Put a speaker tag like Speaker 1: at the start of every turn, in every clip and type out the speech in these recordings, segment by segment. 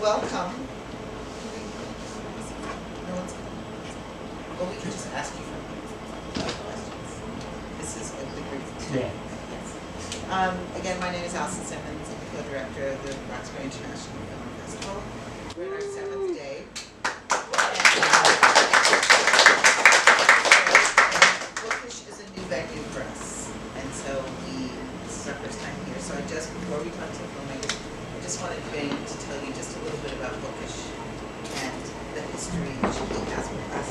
Speaker 1: welcome. Well, we can just ask you for questions. This is a good group today. Yes. Again, my name is Alison Simmons. I'm the co-director of the Roxbury International Film Festival. We're in our 7th day. Book-ish is a new venue for us, and so this is our first time here. So before we talk to the filmmakers, I just wanted to tell you just a little bit about Book-ish and the history it has with us.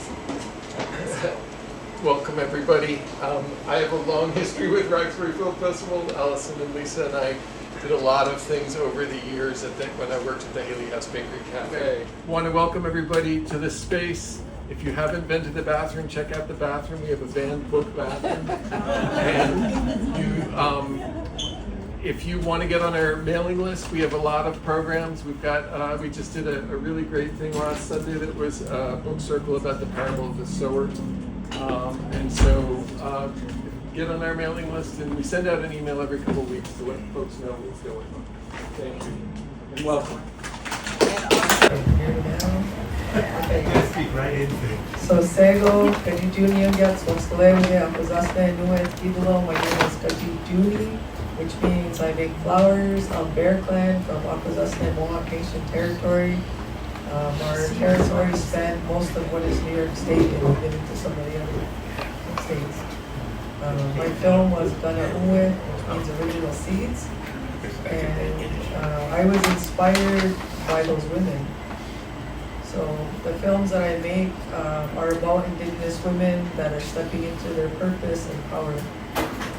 Speaker 2: Welcome everybody. I have a long history with Roxbury Film Festival. Alison and Lisa and I did a lot of things over the years when I worked at the Haley House Bakery Cafe. Want to welcome everybody to this space. If you haven't been to the bathroom, check out the bathroom. We have a banned book bathroom. And if you want to get on our mailing list, we have a lot of programs. We've got, we just did a really great thing last Sunday that was a book circle about the parable of the sower. And so get on our mailing list, and we send out an email every couple of weeks to let folks know what's going on. Thank you, and welcome.
Speaker 3: So Sego, Kajijuni gets what's the way we have Kazasna Nuet Idolo, my name is Kajijuni, which means I make flowers on Bear Clan from Apuknajit, Mohawk Nation territory. Our territory spanned most of what is New York State and been into some of the other states. My film was Gana Uwe, which means original seeds. And I was inspired by those women. So the films that I make are about Indigenous women that are stepping into their purpose and power.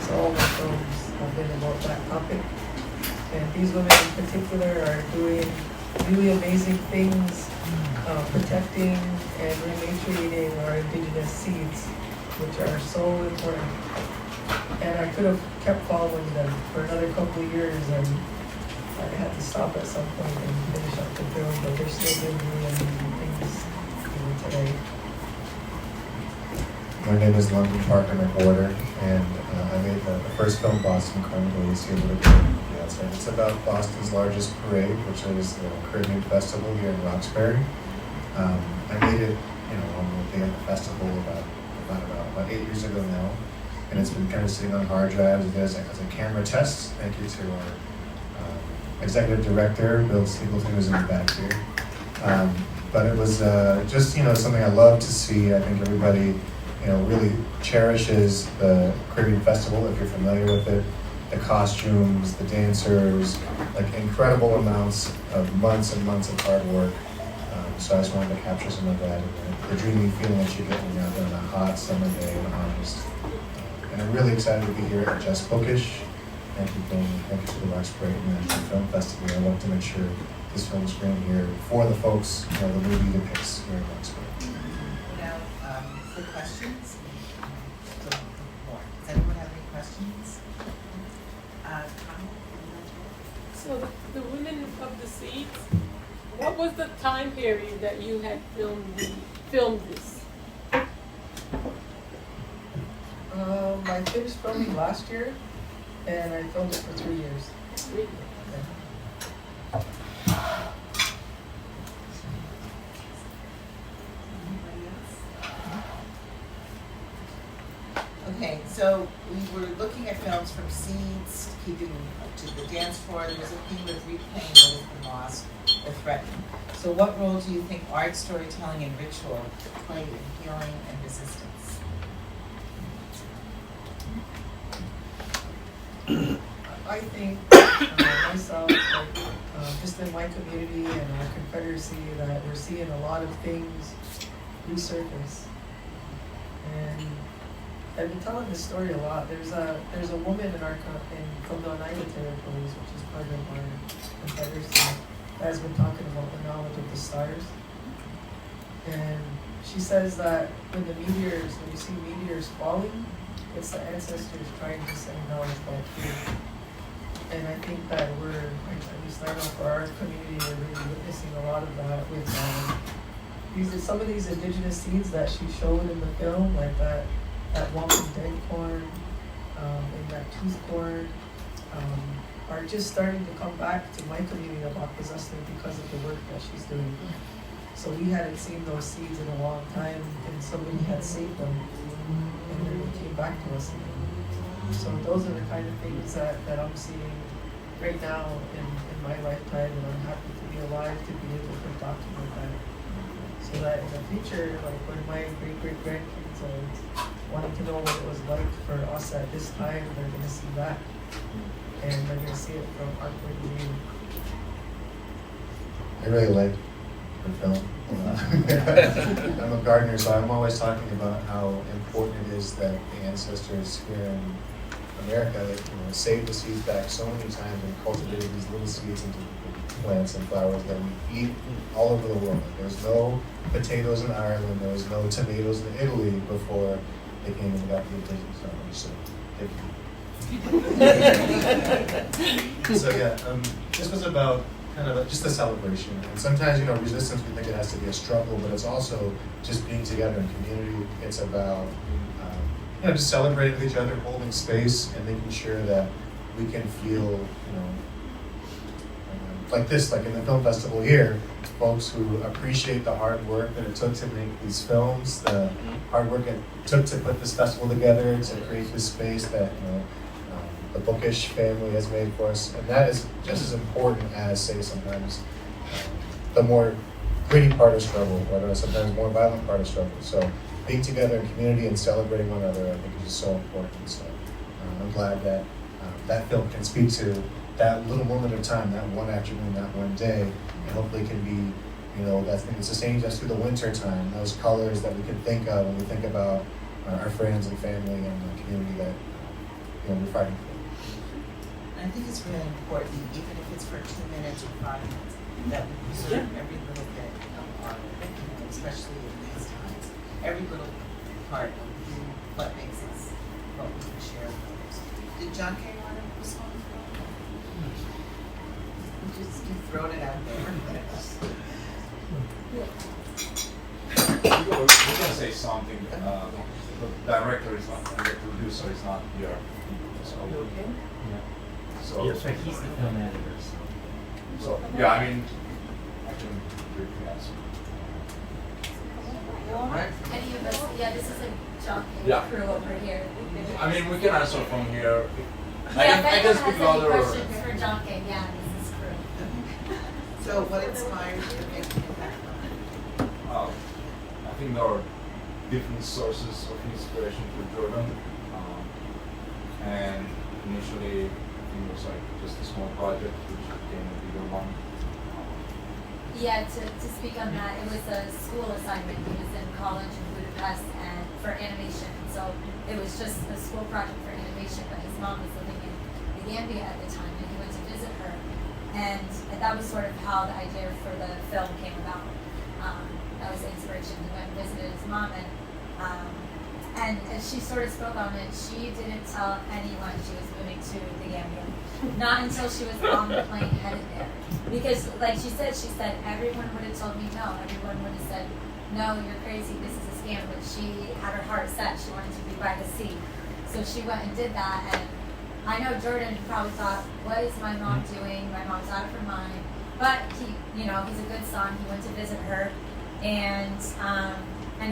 Speaker 3: So all my films have been about that topic. And these women in particular are doing really amazing things, protecting and rematriating our Indigenous seeds, which are so important. And I could have kept following them for another couple of years, and I had to stop at some point and finish up the film, but they're still doing really amazing things today.
Speaker 4: My name is London Parker-Mcwhorter, and I made the first film, Boston Carnival. You see a little bit of the outside. It's about Boston's largest parade, which is the Caribbean Festival here in Roxbury. I made it, on the day of the festival about 8 years ago now, and it's been kind of sitting on hard drives as a camera test. Thank you to our executive director, Bill Singleton, who's in the back here. But it was just something I love to see. I think everybody really cherishes the Caribbean Festival, if you're familiar with it. The costumes, the dancers, like incredible amounts of months and months of hard work. So I just wanted to capture some of that, and the dreamy feeling that you get when you're out there on a hot summer day in August. And I'm really excited to be here at JustBook-ish. Thank you to the Roxbury International Film Festival. I want to make sure this film is screened here for the folks the movie depicts here in Roxbury.
Speaker 1: For questions? Does anyone have any questions?
Speaker 5: So the women of the seeds, what was the time period that you had filmed this?
Speaker 3: I finished filming last year, and I filmed it for 3 years.
Speaker 5: 3 years.
Speaker 3: Yeah.
Speaker 1: Okay, so we were looking at films from seeds, keeping to the dance floor. There was a theme of replaying what has been lost or threatened. So what role do you think art, storytelling, and ritual play in healing and resistance?
Speaker 3: I think myself, just in my community and our confederacy, that we're seeing a lot of things resurface. And I've been telling this story a lot. There's a woman from the Oneida territories, which is part of our confederacy, that has been talking about the knowledge of the stars. And she says that when you see meteors falling, it's the ancestors trying to send knowledge back here. And I think that at least I know for our community, we're really witnessing a lot of that with some of these indigenous seeds that she showed in the film, like that wampum dead corn, and that tooth corn. are just starting to come back to my community of Apuknajit because of the work that she's doing. So we hadn't seen those seeds in a long time, and somebody had saved them, and then they came back to us again. So those are the kind of things that I'm seeing right now in my lifetime, and I'm happy to be alive to be able to document that. So that in the future, like when my great-great-grandkids are wanting to know what it was like for us at this time, they're gonna see that. And they're gonna see it from our point of view.
Speaker 4: I really like the film. I'm a gardener, so I'm always talking about how important it is that the ancestors here in America, saved the seeds back so many times and cultivated these little seeds into plants and flowers that we eat all over the world. There's no potatoes in Ireland, there was no tomatoes in Italy before they came and got the indigenous farmers. So thank you. So yeah, this was about kind of just a celebration. And sometimes, resistance, we think it has to be a struggle, but it's also just being together in community. It's about just celebrating with each other, holding space, and making sure that we can feel, like this, like in the film festival here, folks who appreciate the hard work that it took to make these films, the hard work it took to put this festival together, to create this space that the Book-ish family has made for us, and that is just as important as, say, sometimes the more gritty part of struggle, or sometimes more violent part of struggle. So being together in community and celebrating one another, I think, is just so important. So I'm glad that that film can speak to that little moment of time, that one afternoon, that one day, and hopefully can be, that thing that sustains us through the winter time, those colors that we can think of when we think about our friends and family and the community that we're fighting for.
Speaker 1: And I think it's really important, even if it's for 2 minutes or 5 minutes, that we preserve every little bit of our, especially in these times, every little part of what makes us, what we can share with others. Did John K. want to respond? You thrown it out there.
Speaker 6: We're going to say something. The director is not, and the producer is not here. So,
Speaker 1: Okay.
Speaker 6: so,
Speaker 7: Yes, right, he's the film editor.
Speaker 6: so yeah, I can briefly answer.
Speaker 1: Alright.
Speaker 8: Any of us, this is a John
Speaker 6: Yeah.
Speaker 8: crew over here.
Speaker 6: We can answer from here.
Speaker 8: If
Speaker 6: I
Speaker 8: anyone
Speaker 6: can
Speaker 8: has
Speaker 6: speak
Speaker 8: any
Speaker 6: louder.
Speaker 8: questions for John K, this is crew.
Speaker 1: So what inspired you to make an impact on it?
Speaker 6: I think there are different sources of inspiration for Jordan. And initially, I think it was like just a small project, which became a bigger one.
Speaker 8: Yeah, to speak on that, it was a school assignment. He was in college in Budapest and for animation. So it was just a school project for animation, but his mom was living in the Gambia at the time, and he went to visit her. And that was sort of how the idea for the film came about. That was the inspiration. He went and visited his mom, and as she sort of spoke on it, she didn't tell anyone she was moving to the Gambia. Not until she was on the plane headed there. Because, like she said, everyone would have told me no. Everyone would have said, no, you're crazy, this is a scam. But she had her heart set. She wanted to be by the sea. So she went and did that. And I know Jordan probably thought, what is my mom doing? My mom's out of her mind. But he's a good son. He went to visit her. And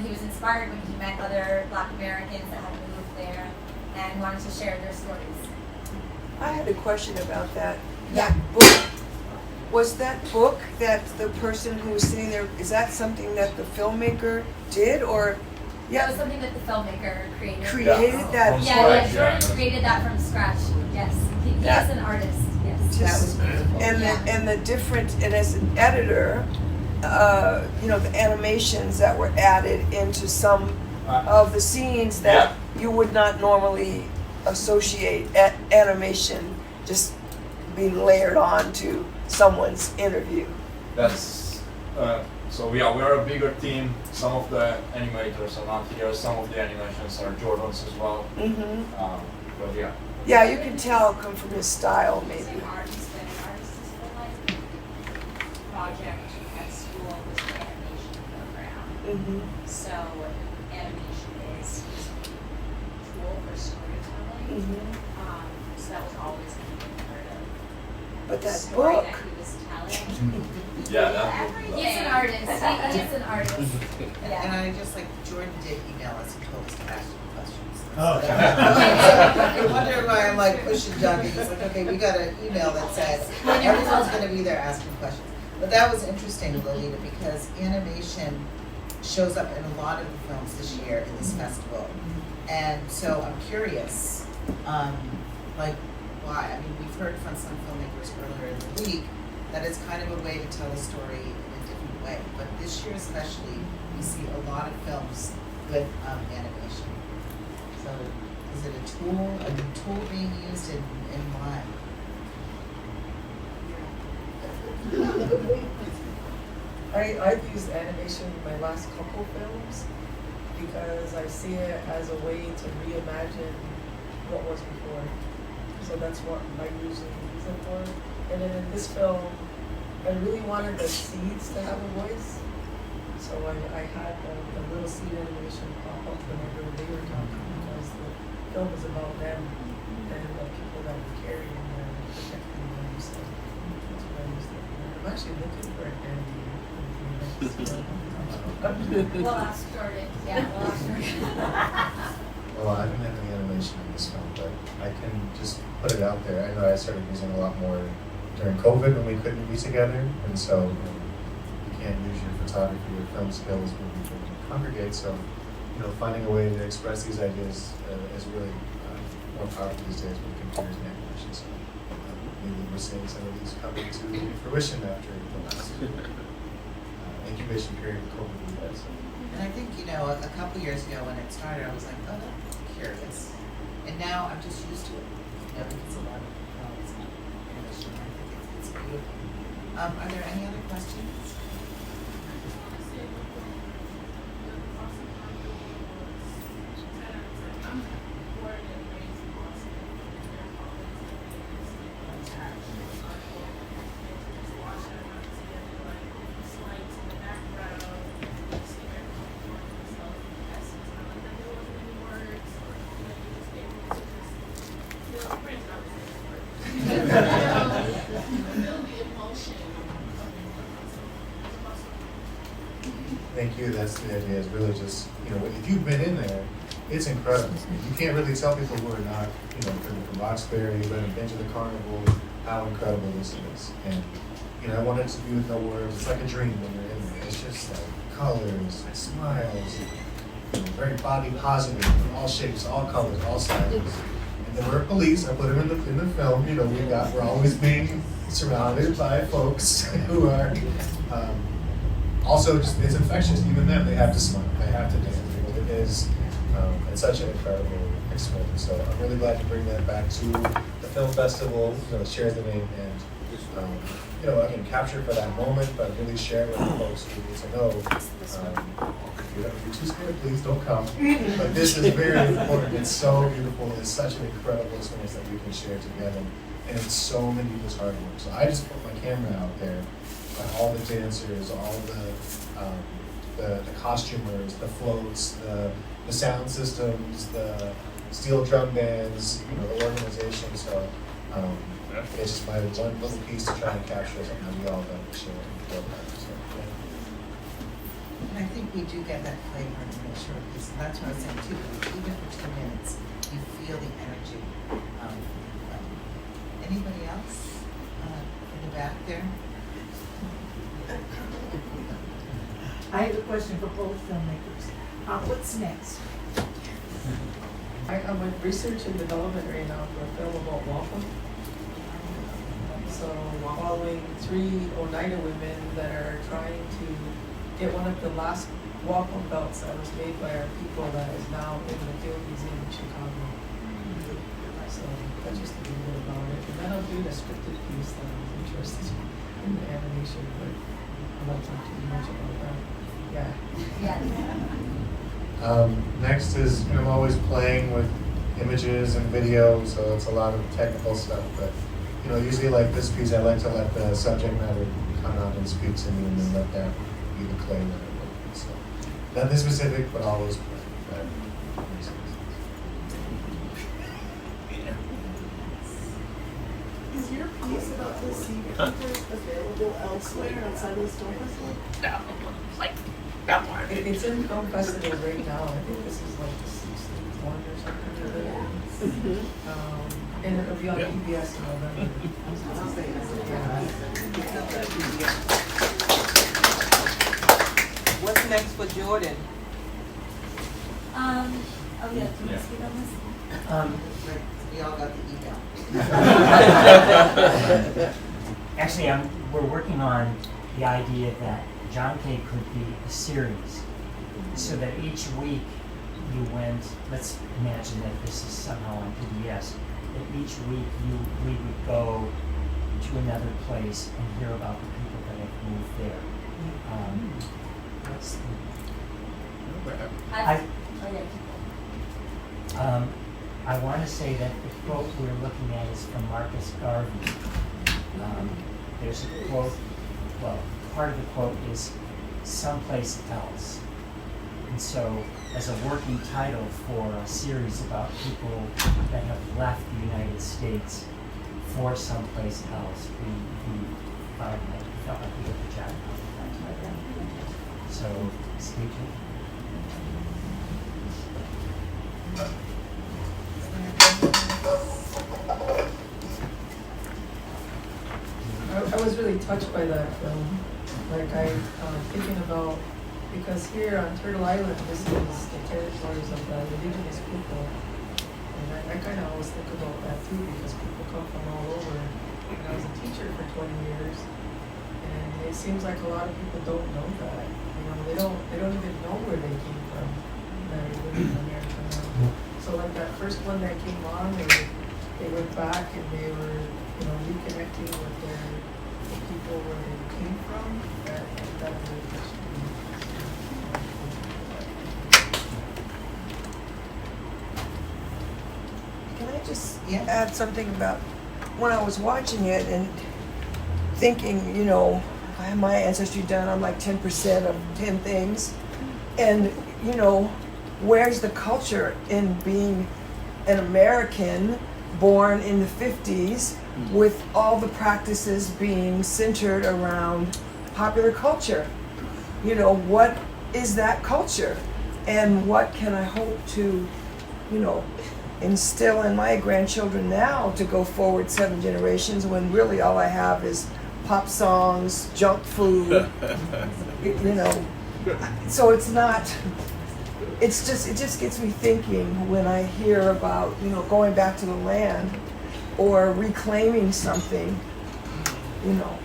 Speaker 8: he was inspired when he met other Black Americans that had moved there and wanted to share their stories.
Speaker 9: I had a question about that. That book, was that book that the person who was sitting there, is that something that the filmmaker did, or?
Speaker 8: That was something that the filmmaker created.
Speaker 9: Created that?
Speaker 8: Yeah, Jordan created that from scratch. Yes, he is an artist. Yes,
Speaker 1: That was beautiful.
Speaker 9: And the different, and as an editor, the animations that were added into some of the scenes that you would not normally associate animation just being layered on to someone's interview.
Speaker 6: That's we are a bigger team. Some of the animators are not here. Some of the animations are Jordan's as well. But yeah.
Speaker 9: Yeah, you can tell it come from his style, maybe.
Speaker 10: An artist is for like project at school was an animation program. So animation is a tool for storytelling. So that was always going to be part of
Speaker 9: But that
Speaker 10: story
Speaker 9: book,
Speaker 10: that he was telling.
Speaker 6: Yeah, that book.
Speaker 8: He's an artist. He's an artist.
Speaker 1: And
Speaker 8: Yeah.
Speaker 1: I just like, Jordan did email us and told us to ask you questions.
Speaker 7: Oh, okay.
Speaker 1: I wonder why I'm like pushing Johnny, it's like, okay, we got an email that says, everyone's gonna be there asking questions. But that was interesting, Lolita, because animation shows up in a lot of the films this year in this festival. And so I'm curious, like, why? I mean, we've heard from some filmmakers earlier in the week that it's kind of a way to tell a story in a different way. But this year especially, we see a lot of films with animation. So is it a new tool being used, and why?
Speaker 3: I've used animation in my last couple films because I see it as a way to reimagine what was before. So that's what I usually use it for. And then in this film, I really wanted the seeds to have a voice. So I had the little seed animation pop up whenever they were talking because the film is about them and the people that we carry and they're protecting them. So that's what I used it for. I'm actually looking for an animator.
Speaker 8: We'll ask Jordan. Yeah, we'll ask Jordan.
Speaker 4: Well, I didn't have any animation in this film, but I can just put it out there. I know I started using a lot more during COVID when we couldn't be together, and so you can't use your photography or film skills when we can congregate. So, finding a way to express these ideas is really more powerful these days with computers and animation. So maybe we're seeing some of these coming to fruition after the last incubation period of COVID we had. So.
Speaker 1: And I think, a couple years ago when it started, I was like, oh, that's curious. And now I'm just used to it, because a lot of animation. I think it's beautiful. Are there any other questions?
Speaker 4: Thank you. That's the idea. Is really just if you've been in there, it's incredible. You can't really tell people who are not from Roxbury, who haven't been to the Carnival, how incredible this is. And I want it to be with no words. It's like a dream when you're in there. It's just like colors, smiles, very body positive, all shapes, all colors, all sizes. And then we're police. I put them in the film. We're always being surrounded by folks who are. Also, it's infectious. Even them, they have to smile. They have to dance. It is, it's such an incredible experience. So I'm really glad to bring that back to the film festival. Share the name and again capture it for that moment, but really share it with the folks who need to know. If you're too scared, please don't come. But this is very important. It's so beautiful. It's such an incredible experience that we can share together, and it's so many people's hard work. So I just put my camera out there. All the dancers, all the costumers, the floats, the sound systems, the steel drum bands, the organization. So it's just my one little piece to try and capture something that we all got to share and feel about. So,
Speaker 1: And I think we do get that flavor in the real short piece. And that's what I was saying too. Even for 2 minutes, you feel the energy. Anybody else in the back there?
Speaker 11: I have a question for both filmmakers. What's next?
Speaker 3: I'm in research and development right now for a film about waffle. So following 3 Oneida women that are trying to get one of the last waffle belts that was made by our people that is now in the Field Museum in Chicago. So that's just a little bit about it. And then I'll do the scripted piece that I'm interested in the animation, but I won't talk too much about that. Yeah.
Speaker 4: Next is I'm always playing with images and video, so it's a lot of technical stuff. But usually like this piece, I like to let the subject matter come out and speak to me, and then let that be the clay that I work with. So nothing specific, but always play.
Speaker 11: your piece about the sea creatures available elsewhere outside of the Stone Festival?
Speaker 3: It's in film festival right now. I think this is like the 6th one or something. And it'll be on PBS in November.
Speaker 1: What's next for Jordan?
Speaker 8: Oh yeah, do you want to speak on this?
Speaker 1: We all got the email.
Speaker 7: Actually, we're working on the idea that John K could be a series, so that each week you went. Let's imagine that this is somehow on PBS. That each week we would go to another place and hear about the people that have moved there. What's the? I want to say that the quote we're looking at is from Marcus Garvey. There's a quote, well, part of the quote is someplace else. And so, as a working title for a series about people that have left the United States for someplace else, we felt like we did the job of that title. So, stay tuned.
Speaker 3: I was really touched by that film. Like thinking about, because here on Turtle Island, this is the territories of the indigenous people. And I kind of always think about that too, because people come from all over. And I was a teacher for 20 years, and it seems like a lot of people don't know that. You know, they don't even know where they came from. That are living in America now. So like that first one that came on, they went back and they were, you know, reconnecting with the people where they came from. That really touched me.
Speaker 9: Can I just add something about when I was watching it and thinking, you know, I have my ancestry done, I'm like 10% of 10 things. And, you know, where's the culture in being an American born in the 50s with all the practices being centered around popular culture? You know, what is that culture? And what can I hope to, you know, instill in my grandchildren now to go forward 7 generations when really all I have is pop songs, junk food, you know. So it's not, it's just, it just gets me thinking when I hear about, you know, going back to the land or reclaiming something, you know,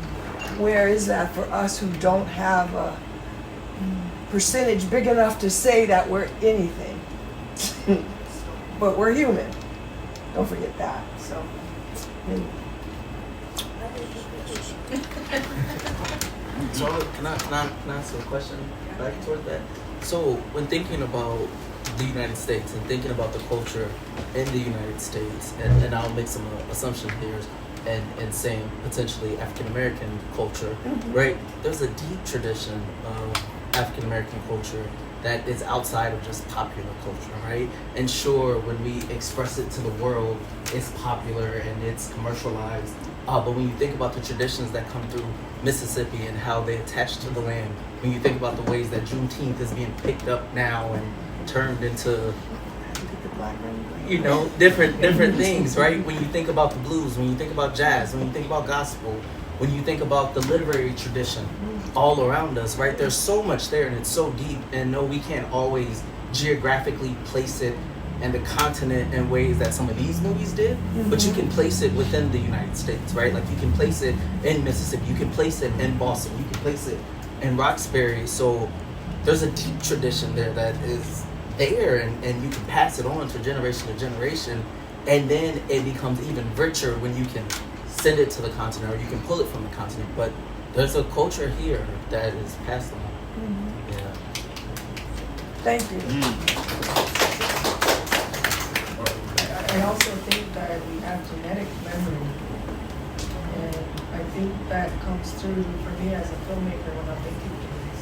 Speaker 9: where is that for us who don't have a percentage big enough to say that we're anything? But we're human. Don't forget that. So,
Speaker 12: So can I ask a question back toward that? So when thinking about the United States and thinking about the culture in the United States, and I'll make some assumption here and saying potentially African American culture, right? There's a deep tradition of African American culture that is outside of just popular culture, right? And sure, when we express it to the world, it's popular and it's commercialized. But when you think about the traditions that come through Mississippi and how they attach to the land, when you think about the ways that Juneteenth is being picked up now and turned into, you know, different things, right? When you think about the blues, when you think about jazz, when you think about gospel, when you think about the literary tradition all around us, right? There's so much there and it's so deep, and no, we can't always geographically place it and the continent in ways that some of these movies did, but you can place it within the United States, right? Like you can place it in Mississippi, you can place it in Boston, you can place it in Roxbury. So there's a deep tradition there that is there, and you can pass it on to generation, and then it becomes even richer when you can send it to the continent or you can pull it from the continent. But there's a culture here that is passed on. Yeah.
Speaker 9: Thank you.
Speaker 3: I also think that we have genetic memory, and I think that comes through for me as a filmmaker when I'm making movies,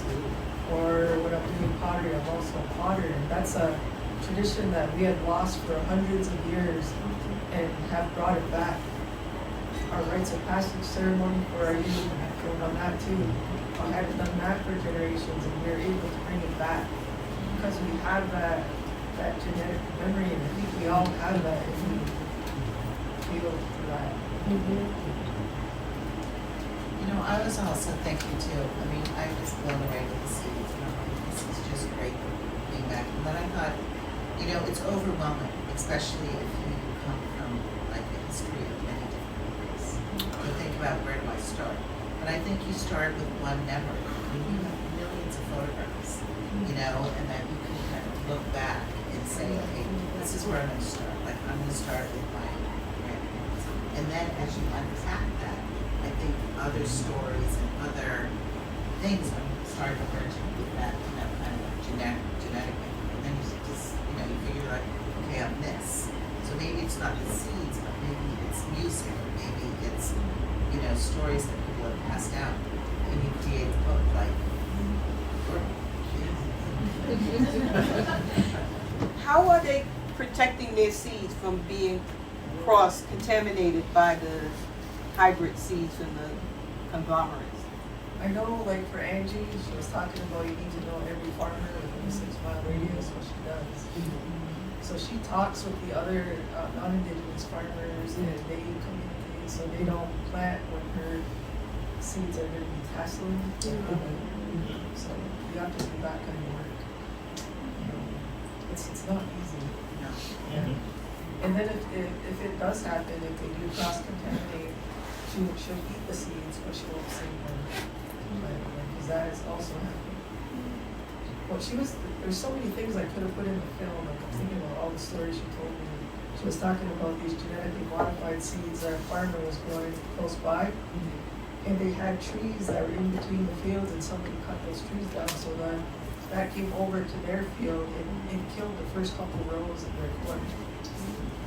Speaker 3: or when I'm doing pottery. I'm also a potter, and that's a tradition that we had lost for hundreds of years and have brought it back. our rites of passage ceremony for our youth, and I filmed on that too. I had done that for generations, and we were able to bring it back because we have that genetic memory, and I think we all have that if we feel for that.
Speaker 1: You know, I was also thinking too, I mean, I was blown away with the seeds, and I'm like, this is just great being back. And then I thought, you know, it's overwhelming, especially if you come from like a history of many different ways. To think about where do I start. But I think you start with one memory. I mean, you have millions of photographs, you know, and then you can kind of look back and say, okay, this is where I'm going to start. Like, I'm going to start with my grandparents. And then as you unpack that, I think other stories and other things start emerging with that, you know, kind of genetic. And then you just, you know, you figure like, okay, I'm this. So maybe it's not the seeds, but maybe it's music, or maybe it's, you know, stories that people have passed down. And you create a book like,
Speaker 13: How are they protecting their seeds from being cross-contaminated by the hybrid seeds from the conglomerates?
Speaker 3: I know, like for Angie, she was talking about you need to know every farmer within a 6-mile radius, what she does. So she talks with the other non-indigenous farmers and they communicate, so they don't plant when her seeds are going to be tasseling. So you have to do that kind of work. It's not easy.
Speaker 1: no.
Speaker 3: Yeah. And then if it does happen, if they do cross-contaminate, she'll eat the seeds, but she won't save them. Because that is also happening. Well, there's so many things I could have put in the film. Like I'm thinking about all the stories she told me. She was talking about these genetically modified seeds that a farmer was growing close by. And they had trees that were in between the fields, and somebody cut those trees down, so that came over to their field and killed the first couple rows of their corn.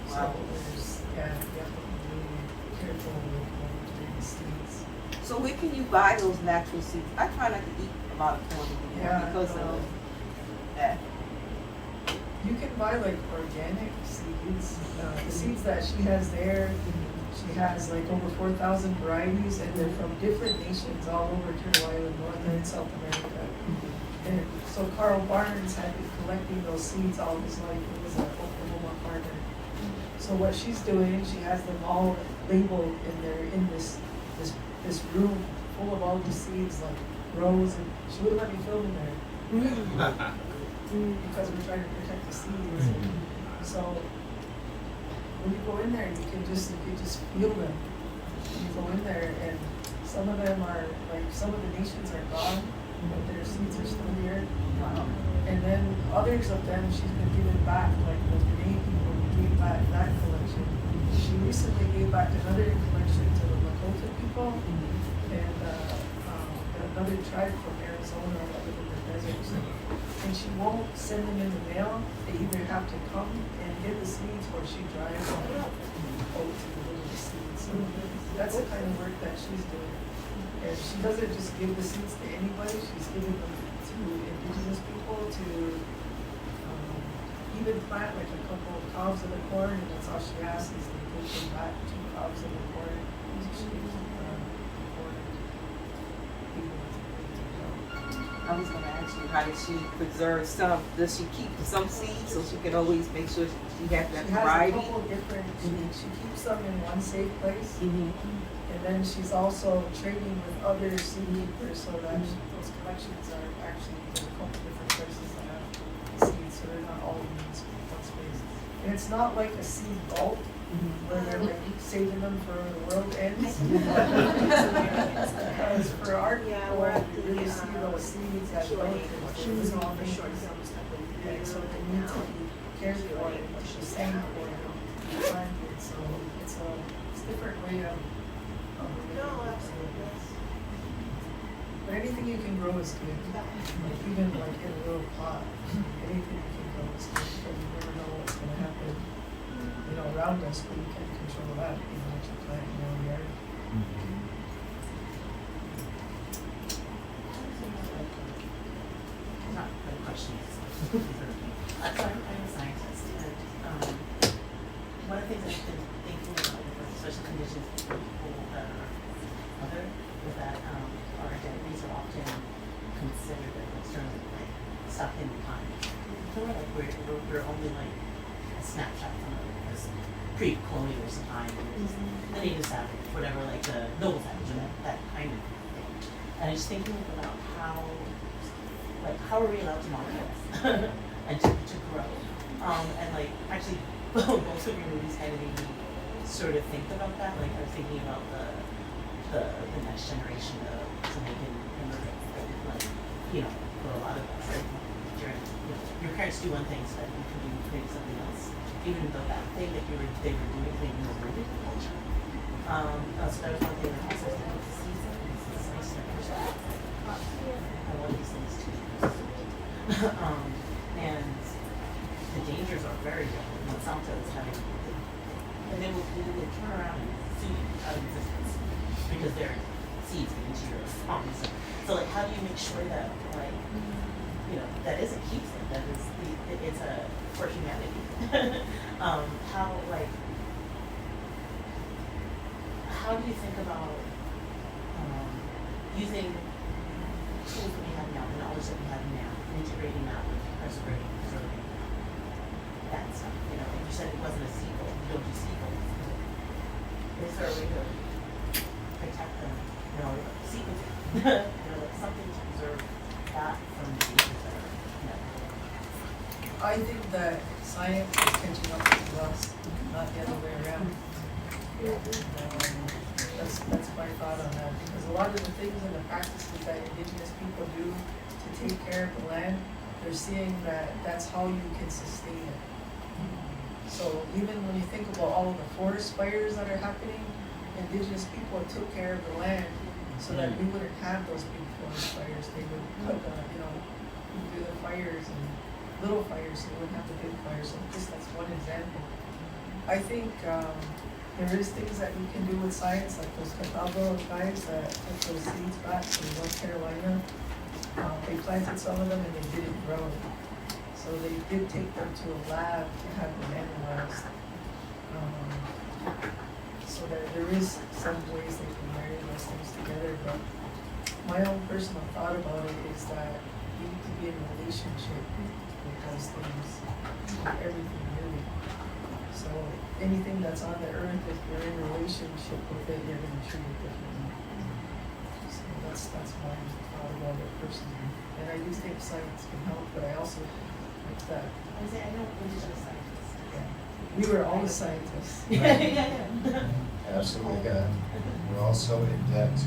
Speaker 3: So you have to be really careful with these seeds.
Speaker 13: So where can you buy those natural seeds? I try not to eat a lot of corn anymore because of that.
Speaker 3: You can buy like organic seeds. The seeds that she has there, she has like over 4,000 varieties, and they're from different nations all over Turtle Island, North and South America. And so Carl Barnes had been collecting those seeds all his life. He was an Oklahoma farmer. So what she's doing, she has them all labeled, and they're in this room full of all these seeds, like rows, and she wouldn't let me film in there. Because we're trying to protect the seeds. So when you go in there, you can just feel them. You go in there, and some of them are like, some of the nations are gone, but their seeds are still here. And then others of them she's been giving back, like the Grenade people gave back that collection. She recently gave back another collection to the Lakota people, and another tribe from Arizona that live in the deserts. And she won't send them in the mail. They either have to come and get the seeds, or she drives them out to deliver the seeds. So that's the kind of work that she's doing. And she doesn't just give the seeds to anybody. She's giving them to indigenous people to even plant like a couple of cobs of the corn, and that's all she asks is they give them back 2 cobs of the corn. So she gives them corn.
Speaker 13: I was going to ask you, how does she preserve some? Does she keep some seeds so she can always make sure she has that variety?
Speaker 3: She has a couple different. She keeps them in one safe place, and then she's also trading with other seed keepers, so that those collections are actually in a couple different places that have seeds, so they're not all in one space. And it's not like a seed vault where they're like saving them for the world ends. Because for our people, we really see those seeds as relatives. It's all the short films that we get, so they need to be cared for and the same for planted. So it's a different way of but anything you can grow is good. Like even like in a little pot, anything you can grow is good, because you never know what's going to happen, you know, around us, but you can't control that, you know, what you plant in your own yard.
Speaker 14: Not a question. I'm a scientist, and one of the things I've been thinking about with the social conditions for pre-colonial time, and the native savage, whatever, like the noble savage, and that kind of thing. And I'm just thinking about how are we allowed to modernize and to grow? And like actually, both of your movies kind of made me sort of think about that. Like I was thinking about the next generation of Jamaican immigrants, like for a lot of us, like your parents do one thing so that you can do maybe something else, even though that thing that they were doing maybe was rooted in culture. So that was one thing that also was the season. It's nice to understand. I love these things too. And the dangers are very different. Monsanto is having, and they will turn around and sue you out of existence because they're seeds into your farms. So like, how do you make sure that like, that is a keepsake, that is it's a for humanity. How do you think about using tools that we have now, the knowledge that we have now, and integrating that with preserving that stuff? Like you said, it wasn't a sequel. You don't do sequels. Is there a way to protect them? Sequencing. Like something to preserve that from the dangers that are.
Speaker 3: I think that science is catching up with us, not the other way around. That's my thought on that, because a lot of the things and the practices that indigenous people do to take care of the land, they're seeing that that's how you can sustain it. So even when you think about all of the forest fires that are happening, indigenous people took care of the land so that we wouldn't have those big forest fires. They would put do the fires and little fires, so we wouldn't have the big fires. So that's one example. I think there is things that we can do with science, like those Carnival guys that took those seeds back to North Carolina. They planted some of them and they didn't grow. So they did take them to a lab to have them analyzed. So that there is some ways they can marry those things together. But my own personal thought about it is that you need to be in a relationship with those things, with everything really. So anything that's on the earth, if you're in a relationship with it, you're going to treat it differently. So that's my thought about it personally. And I do think science can help, but I also like that.
Speaker 14: I know indigenous scientists.
Speaker 3: Yeah. We were all scientists.
Speaker 14: Yeah.
Speaker 4: Absolutely. We're also in debt to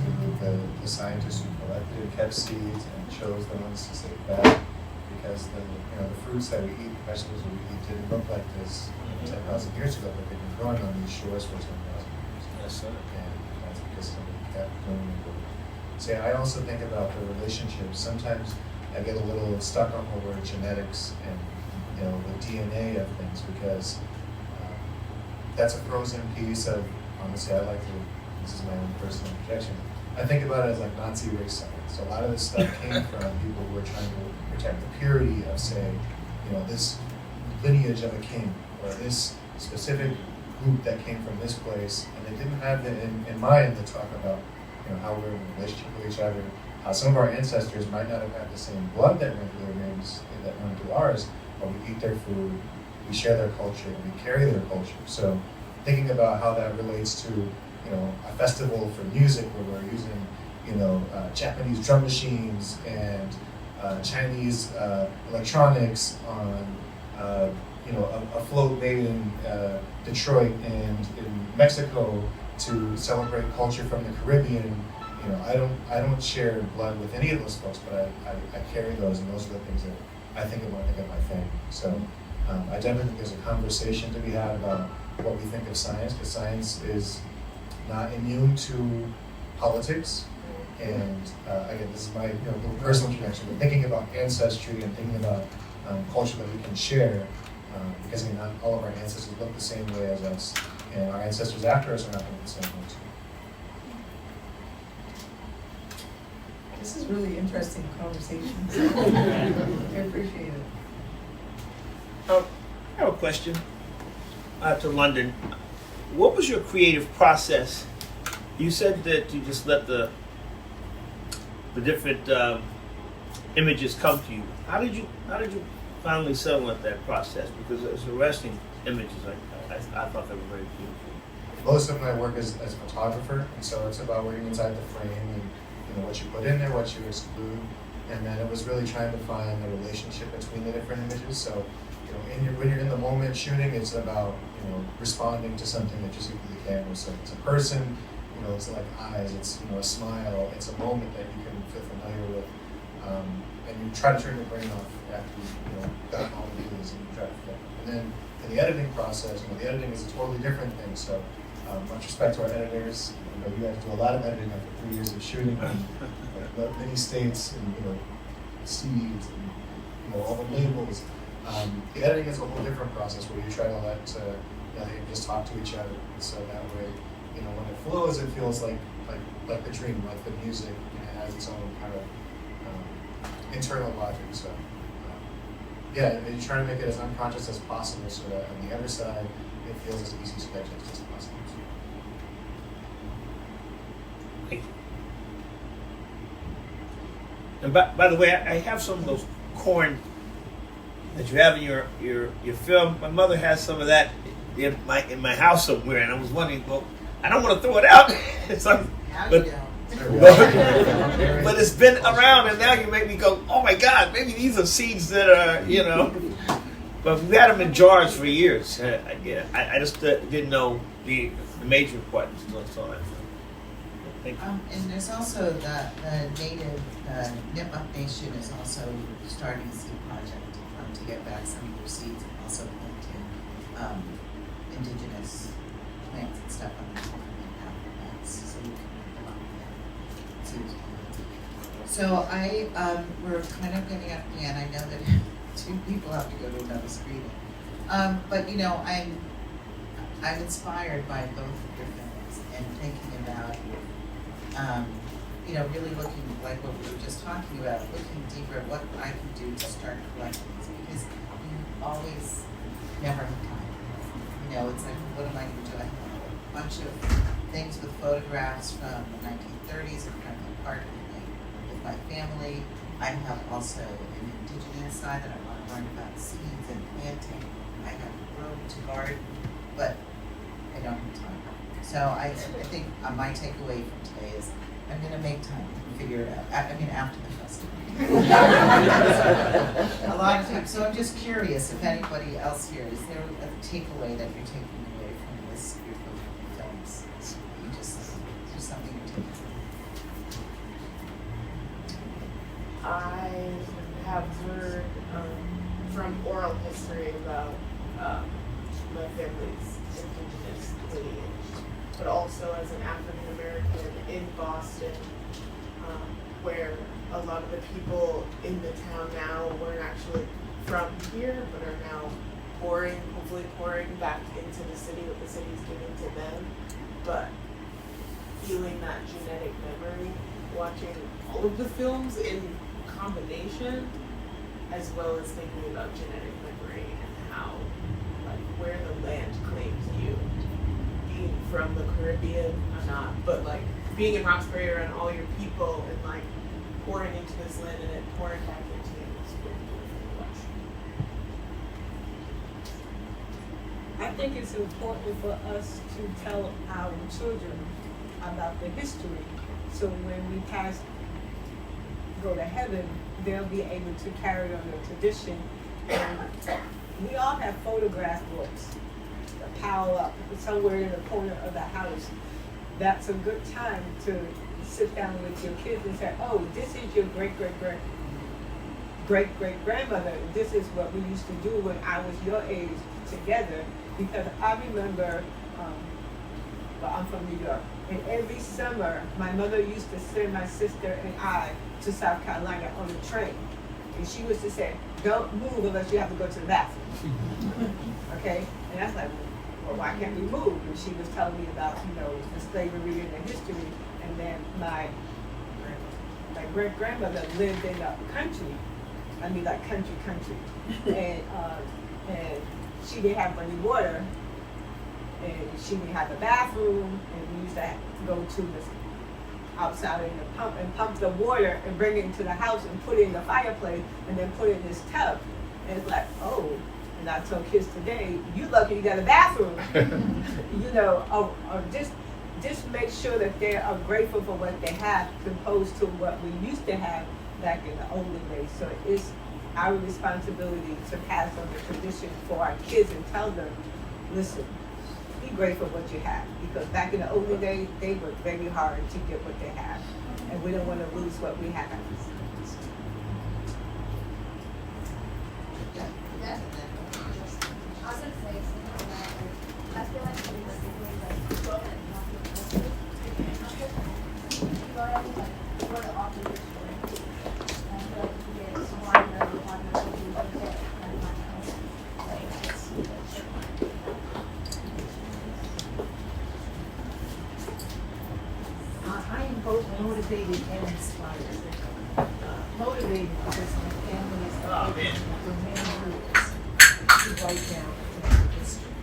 Speaker 4: the scientists who collected and kept seeds and chose the ones to save back, because the fruits that we eat, the vegetables that we eat, didn't look like this 10,000 years ago, but they've been growing on these shores for 10,000 years.
Speaker 12: Yes, sir.
Speaker 4: And that's because somebody kept doing it. So I also think about the relationships. Sometimes I get a little stuck on the word genetics and the DNA of things, because that's a frozen piece of, honestly, this is my own personal projection, I think about it as like Nazi race science. So a lot of this stuff came from people who were trying to protect the purity of, say, this lineage of a king, or this specific group that came from this place, and they didn't have it in mind to talk about how we're in a relationship with each other, how some of our ancestors might not have had the same blood that went through their veins that went through ours, but we eat their food, we share their culture, and we carry their culture. So thinking about how that relates to a festival for music where we're using Japanese drum machines and Chinese electronics on a float made in Detroit and in Mexico to celebrate culture from the Caribbean. I don't share blood with any of those folks, but I carry those, and those are the things that I think of when I think of my family. So I definitely think there's a conversation to be had about what we think of science, because science is not immune to politics. And again, this is my little personal connection, but thinking about ancestry and thinking about culture that we can share, because again, not all of our ancestors look the same way as us, and our ancestors after us are not going to look the same way too.
Speaker 3: This is really interesting conversation. I appreciate it.
Speaker 15: I have a question to London. What was your creative process? You said that you just let the different images come to you. How did you finally settle with that process? Because it's arresting images like that. I thought they were very beautiful.
Speaker 4: Most of my work is as a photographer, and so it's about working inside the frame and what you put in there, what you exclude, and then it was really trying to find the relationship between the different images. So, when you're in the moment shooting, it's about responding to something that you see through the camera. So it's a person, it's like eyes, it's a smile, it's a moment that you can feel familiar with, and you try to turn your brain off after you've gotten all the views and you try to forget. And then in the editing process, the editing is a totally different thing. So much respect to our editors. You have to do a lot of editing after 3 years of shooting, many states and seeds and all the labels. The editing is a whole different process where you try to let they just talk to each other, so that way when it flows, it feels like the dream, like the music. It has its own kind of internal logic. So you try to make it as unconscious as possible, so that on the other side, it feels as easy to digest as possible.
Speaker 15: And by the way, I have some of those corn that you have in your film. My mother has some of that in my house somewhere, and I was wondering, well, I don't want to throw it out. But it's been around, and now you make me go, oh my God, maybe these are seeds that are, But we've had them in jars for years. I just didn't know the major importance to it. Thank you.
Speaker 1: And there's also the native, Nipmuc Nation is also starting a seed project to get back some of their seeds and also planting indigenous plants and stuff on the plants, so you can seeds. So we're kind of getting up at the end. I know that 2 people have to go to another screening, but I'm inspired by both of your films and thinking about. Really looking like what we were just talking about, looking deeper at what I can do to start collecting these, because you always never have time. It's like, what am I going to do? I have a bunch of things with photographs from the 1930s of London Parker-Mcwhorter with my family. I have also an indigenous side that I want to learn about seeds and planting. I have room to garden, but I don't have time. So I think my takeaway from today is I'm going to make time and figure it out. After the festival. A lot of time. So I'm just curious if anybody else here, is there a takeaway that you're taking away from this group of films? Is there something you're taking away?
Speaker 16: I have heard from oral history about my family's indigenous lineage, but also as an African American in Boston, where a lot of the people in the town now weren't actually from here, but are now hopefully pouring back into the city, what the city's giving to them, but feeling that genetic memory, watching all of the films in combination, as well as thinking about genetic memory and how, where the land claims you. Being from the Caribbean, I'm not, but being in Roxbury around all your people and pouring into this land and then pouring back into you is really beautiful to watch.
Speaker 17: I think it's important for us to tell our children about the history, so when we go to heaven, they'll be able to carry on the tradition. And we all have photograph books that pile up somewhere in the corner of the house. That's a good time to sit down with your kids and say, oh, this is your great-great-grandmother. This is what we used to do when I was your age together. Because I remember, I'm from New York, and every summer my mother used to send my sister and I to South Carolina on a train. And she used to say, don't move unless you have to go to the bathroom. Okay? And that's like, well, why can't we move? And she was telling me about, the slavery and the history. And then my great-grandmother lived in the country. I mean, country. And she didn't have running water. And she didn't have a bathroom. And we used to go to the outside in the pump and pump the water and bring it into the house and put it in the fireplace and then put it in this tub. And it's like, oh. And I tell kids today, you lucky you got a bathroom. You know, or just make sure that they are grateful for what they have, opposed to what we used to have back in the olden days. So it's our responsibility to pass on the tradition for our kids and tell them, listen, be grateful for what you have. Because back in the olden days, they worked very hard to get what they have. And we don't want to lose what we have.
Speaker 8: I was gonna say something about I feel like realistically, like, before the author is story, I feel like if you get someone or you want to do it, and not else, like, it's
Speaker 11: I am both motivated and inspired. Motivated because my family is for many years to write down American history,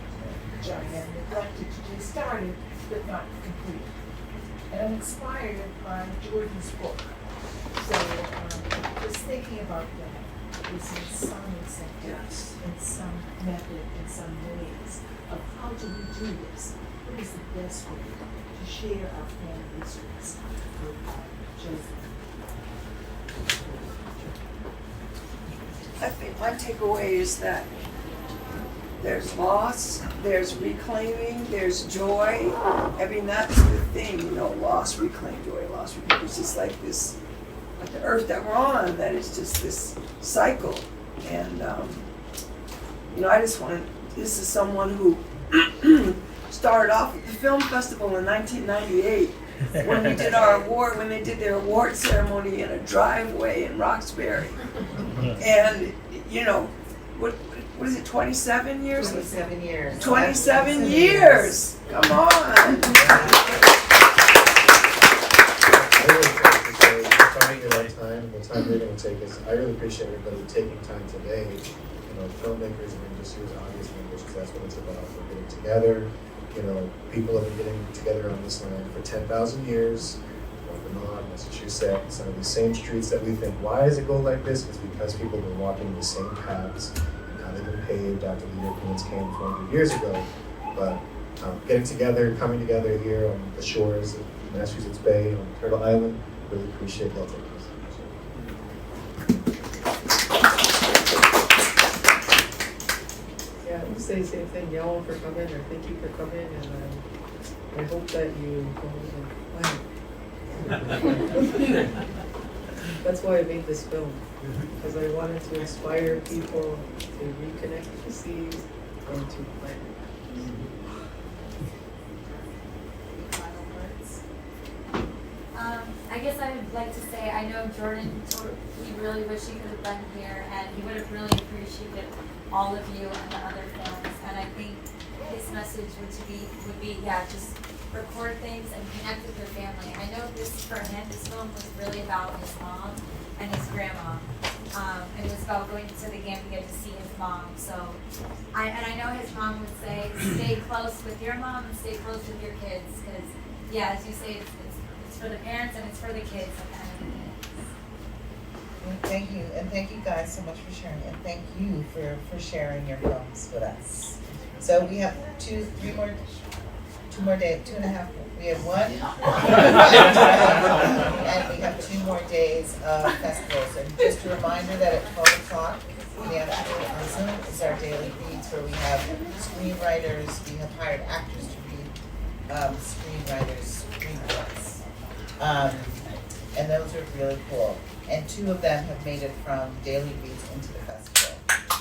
Speaker 11: which I have neglected to get started but not complete. And I'm inspired by Jordan's book. So just thinking about that is in some examples, in some method, in some ways of how do we do this? What is the best way to share our family histories with our children?
Speaker 9: I think my takeaway is that there's loss, there's reclaiming, there's joy. I mean, that's the thing, you know, loss, reclaim, joy, loss, reclaim. It's just like this, like the earth that we're on, that is just this cycle. And, you know, I just want to, this is someone who started off at the film festival in 1998 when we did our award, when they did their award ceremony in a driveway in Roxbury. And, you know, what is it, 27 years?
Speaker 1: 27 years.
Speaker 9: 27 years! Come on!
Speaker 4: I really appreciate to say, finding your own time, the time you're going to take is, I really appreciate everybody taking time today. You know, filmmakers and industry audience members, because that's what it's about. We're getting together. You know, people have been getting together on this land for 10,000 years. Wabanaki, Massachusetts, some of these same streets that we think, why does it go like this? It's because people have been walking the same paths, and now they've been paved after the Europeans came 400 years ago. But getting together, coming together here on the shores of Massachusetts Bay, on Turtle Island, really appreciate that.
Speaker 3: Yeah, I would say the same thing. Y'all for coming, or thank you for coming, and I hope that you go and plan. That's why I made this film, because I wanted to inspire people to reconnect with the seas and to plan.
Speaker 8: final words. I guess I would like to say, I know Jordan he really wished he could have been here, and he would have really appreciated all of you and the other films. And I think his message would be just record things and connect with your family. I know this for him, this film was really about his mom and his grandma. It was about going to the Gambia to see his mom. So, I know his mom would say, stay close with your mom and stay close with your kids, because as you say, it's for the parents and it's for the kids at the end of the day.
Speaker 1: Thank you, and thank you guys so much for sharing, and thank you for sharing your films with us. So we have 2 more days, 2.5. We have 1, and we have 2 more days of festivals. And just a reminder that at 12 o'clock in the afternoon on Zoom is our daily reads, where we have screenwriters. We have hired actors to read screenwriters' screenplays, and those are really cool. And 2 of them have made it from daily reads into the festival,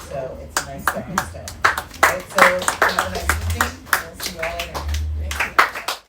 Speaker 1: so it's a nice stepping stone. All right, so have a nice evening. We'll see you all later.